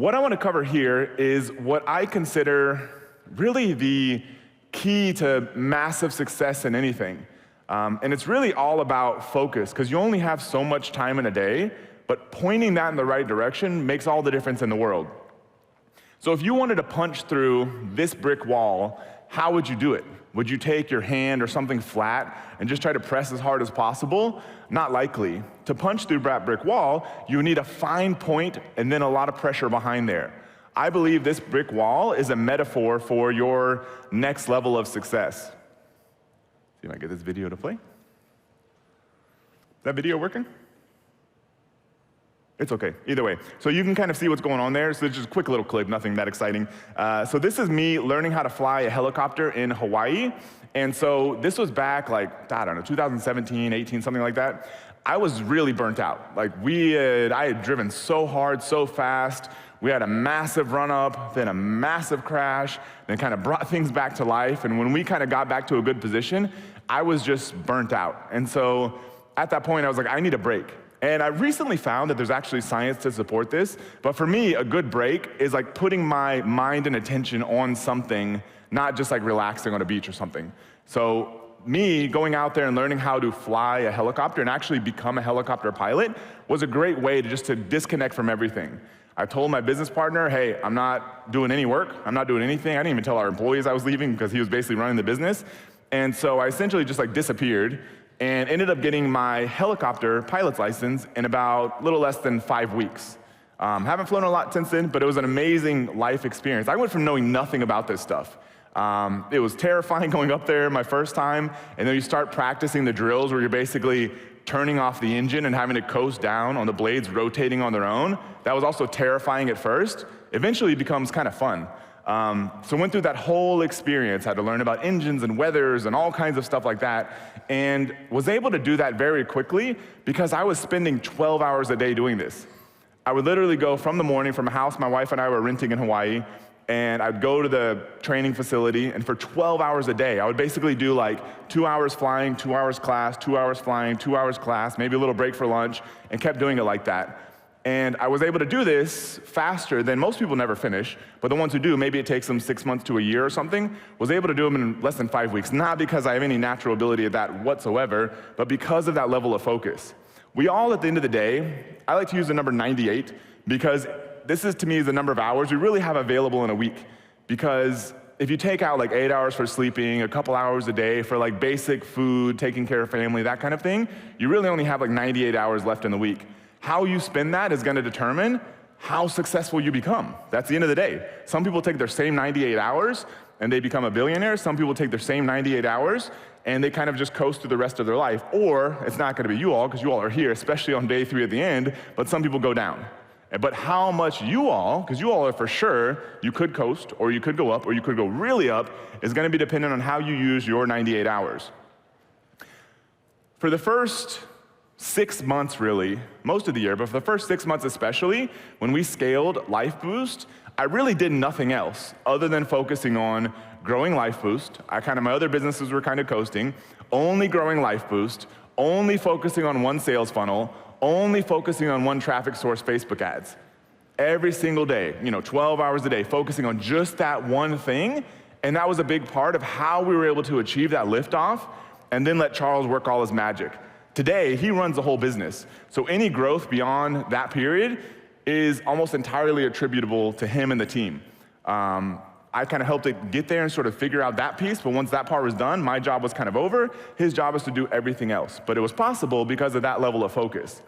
What I want to cover here is what I consider really the key to massive success in anything. And it's really all about focus, because you only have so much time in a day, but pointing that in the right direction makes all the difference in the world. So if you wanted to punch through this brick wall, how would you do it? Would you take your hand or something flat and just try to press as hard as possible? Not likely. To punch through that brick wall, you need a fine point and then a lot of pressure behind there. I believe this brick wall is a metaphor for your next level of success. See if I can get this video to play. Is that video working? It's okay, either way. So you can kind of see what's going on there. So it's just a quick little clip, nothing that exciting. So this is me learning how to fly a helicopter in Hawaii. And so this was back like, I don't know, 2017, 18, something like that. I was really burnt out. Like I had driven so hard, so fast. We had a massive run up, then a massive crash, then kind of brought things back to life. And when we kind of got back to a good position, I was just burnt out. And so at that point, I was like, I need a break. And I recently found that there's actually science to support this, but for me, a good break is like putting my mind and attention on something, not just like relaxing on a beach or something. So me going out there and learning how to fly a helicopter and actually become a helicopter pilot was a great way to disconnect from everything. I told my business partner, hey, I'm not doing any work, I'm not doing anything. I didn't even tell our employees I was leaving because he was basically running the business. And so I essentially just like disappeared and ended up getting my helicopter pilot's license in about a little less than 5 weeks. Haven't flown a lot since then, but it was an amazing life experience. I went from knowing nothing about this stuff. It was terrifying going up there my first time, and then you start practicing the drills where you're basically turning off the engine and having to coast down on the blades rotating on their own. That was also terrifying at first. Eventually it becomes kind of fun. So went through that whole experience, had to learn about engines and weathers and all kinds of stuff like that, and was able to do that very quickly because I was spending 12 hours a day doing this. I would literally go from the morning from a house my wife and I were renting in Hawaii, and I'd go to the training facility, and for 12 hours a day, I would basically do like 2 hours flying, 2 hours class, 2 hours flying, 2 hours class, maybe a little break for lunch, and kept doing it like that. And I was able to do this faster than most people never finish, but the ones who do, maybe it takes them 6 months to a year or something, was able to do them in less than 5 weeks. Not because I have any natural ability at that whatsoever, but because of that level of focus. We all, at the end of the day, I like to use the number 98, because this is, to me, the number of hours we really have available in a week. Because if you take out like 8 hours for sleeping, a couple hours a day for like basic food, taking care of family, that kind of thing, you really only have like 98 hours left in the week. How you spend that is going to determine how successful you become. That's the end of the day. Some people take their same 98 hours and they become a billionaire. Some people take their same 98 hours and they kind of just coast through the rest of their life. Or it's not going to be you all, because you all are here, especially on day 3 at the end, but some people go down. But how much you all, because you all are for sure, you could coast, or you could go up, or you could go really up, is going to be dependent on how you use your 98 hours. For the first 6 months really, most of the year, but for the first 6 months especially, when we scaled LifeBoost, I really did nothing else other than focusing on growing LifeBoost. My other businesses were kind of coasting, only growing LifeBoost, only focusing on one sales funnel, only focusing on one traffic source, Facebook ads. Every single day, 12 hours a day, focusing on just that one thing, and that was a big part of how we were able to achieve that liftoff, and then let Charles work all his magic. Today, he runs the whole business. So any growth beyond that period is almost entirely attributable to him and the team. I kind of helped it get there and sort of figure out that piece, but once that part was done, my job was kind of over. His job was to do everything else. But it was possible because of that level of focus.